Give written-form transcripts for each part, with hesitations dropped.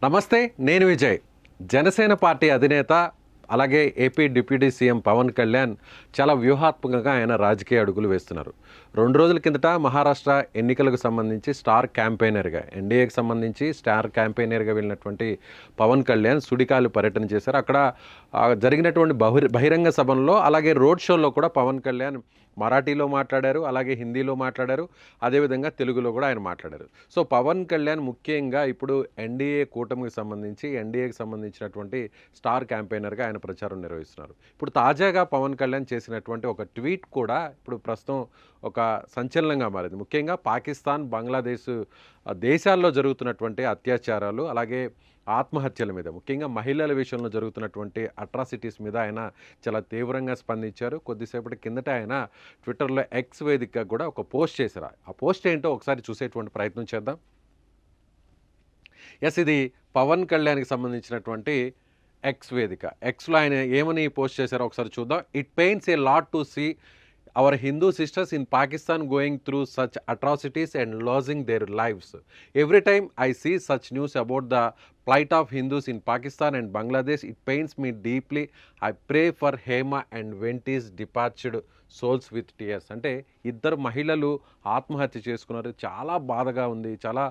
నమస్తే, నేను విజయ్. జనసేన పార్టీ అధినేత అలాగే AP deputy CM Pawan Kalyan చాలా వ్యూహాత్మకంగా ఆయన రాజకీయ అడుగులు వేస్తున్నారు. 2 రోజుల కిందట మహారాష్ట్ర ఎన్నికలకు సంబంధించి స్టార్ క్యాంపెయినర్గా, ఎన్డీఏకి సంబంధించి స్టార్ క్యాంపెయినర్గా వెళ్ళినటువంటి పవన్ కళ్యాణ్ సుడిగాలి పర్యటన చేశారు. అక్కడ జరిగినటువంటి బహిరంగ సభల్లో అలాగే రోడ్ షోలో కూడా పవన్ కళ్యాణ్ మరాఠీలో మాట్లాడారు, అలాగే హిందీలో మాట్లాడారు, అదేవిధంగా తెలుగులో కూడా ఆయన మాట్లాడారు. సో పవన్ కళ్యాణ్ ముఖ్యంగా ఇప్పుడు ఎన్డీఏ కూటమికి సంబంధించి ఎన్డీఏకి సంబంధించినటువంటి స్టార్ క్యాంపెయినర్గా ఆయన ప్రచారం నిర్వహిస్తున్నారు. ఇప్పుడు తాజాగా పవన్ కళ్యాణ్ చేసినటువంటి ఒక ట్వీట్ కూడా ఇప్పుడు ప్రస్తుతం ఒక సంచలనంగా మారింది. ముఖ్యంగా పాకిస్తాన్, బంగ్లాదేశ్ దేశాల్లో జరుగుతున్నటువంటి అత్యాచారాలు, అలాగే ఆత్మహత్యల మీద, ముఖ్యంగా మహిళల విషయంలో జరుగుతున్నటువంటి అట్రాసిటీస్ మీద ఆయన చాలా తీవ్రంగా స్పందించారు. కొద్దిసేపటి కిందట ఆయన ట్విట్టర్లో ఎక్స్ వేదికగా కూడా ఒక పోస్ట్ చేశారు. ఆ పోస్ట్ ఏంటో ఒకసారి చూసేటువంటి ప్రయత్నం చేద్దాం. ఇది పవన్ కళ్యాణ్కి సంబంధించినటువంటి ఎక్స్ వేదిక. ఎక్స్లో ఆయన ఏమని పోస్ట్ చేశారో ఒకసారి చూద్దాం. It pains a lot to see our Hindu sisters in Pakistan going through such atrocities and losing their lives. Every time I see such news about the plight of Hindus in Pakistan and Bangladesh, it pains me deeply. I pray for Hema and Venti's departed souls with tears. అంటే ఇద్దరు మహిళలు ఆత్మహత్య చేసుకున్నారు. చాలా బాధగా ఉంది, చాలా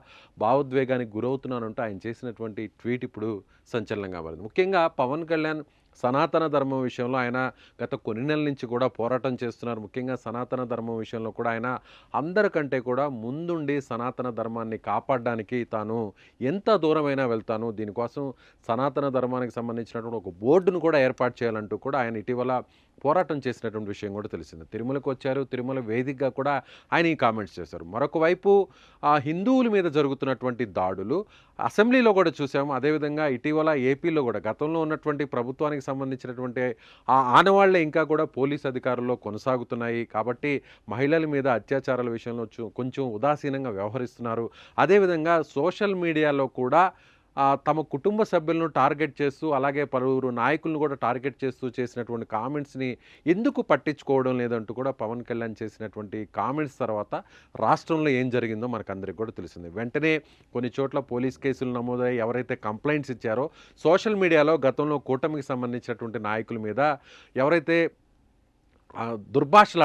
భావోద్వేగానికి గురవుతున్నానంటూ ఆయన చేసినటువంటి ట్వీట్ ఇప్పుడు సంచలనంగా మారింది. ముఖ్యంగా పవన్ కళ్యాణ్ సనాతన ధర్మం విషయంలో ఆయన గత కొన్ని నెలల నుంచి కూడా పోరాటం చేస్తున్నారు. ముఖ్యంగా సనాతన ధర్మం విషయంలో కూడా ఆయన అందరికంటే కూడా ముందుండి సనాతన ధర్మాన్ని కాపాడడానికి తాను ఎంత దూరమైనా వెళ్తాను, దీనికోసం సనాతన ధర్మానికి సంబంధించినటువంటి ఒక బోర్డును కూడా ఏర్పాటు చేయాలంటూ కూడా ఆయన ఇటీవల పోరాటం చేసినటువంటి విషయం కూడా తెలిసింది. తిరుమలకు వచ్చారు, తిరుమల వేదికగా కూడా ఆయన ఈ కామెంట్స్ చేశారు. మరొక వైపు హిందువుల మీద జరుగుతున్నటువంటి దాడులు అసెంబ్లీలో కూడా చూసాము. అదేవిధంగా ఇటీవల ఏపీలో కూడా గతంలో ఉన్నటువంటి ప్రభుత్వానికి సంబంధించినటువంటి ఆ ఆనవాళ్లే ఇంకా కూడా పోలీస్ అధికారుల్లో కొనసాగుతున్నాయి. కాబట్టి మహిళల మీద అత్యాచారాల విషయంలో కొంచెం ఉదాసీనంగా వ్యవహరిస్తున్నారు. అదేవిధంగా సోషల్ మీడియాలో కూడా తమ కుటుంబ సభ్యులను టార్గెట్ చేస్తూ, అలాగే పలువురు నాయకులను కూడా టార్గెట్ చేస్తూ చేసినటువంటి కామెంట్స్ని ఎందుకు పట్టించుకోవడం లేదంటూ కూడా పవన్ కళ్యాణ్ చేసినటువంటి కామెంట్స్ తర్వాత రాష్ట్రంలో ఏం జరిగిందో మనకు అందరికీ కూడా తెలిసింది. వెంటనే కొన్ని చోట్ల పోలీస్ కేసులు నమోదై ఎవరైతే కంప్లైంట్స్ ఇచ్చారో, సోషల్ మీడియాలో గతంలో కూటమికి సంబంధించినటువంటి నాయకుల మీద ఎవరైతే దుర్భాషలు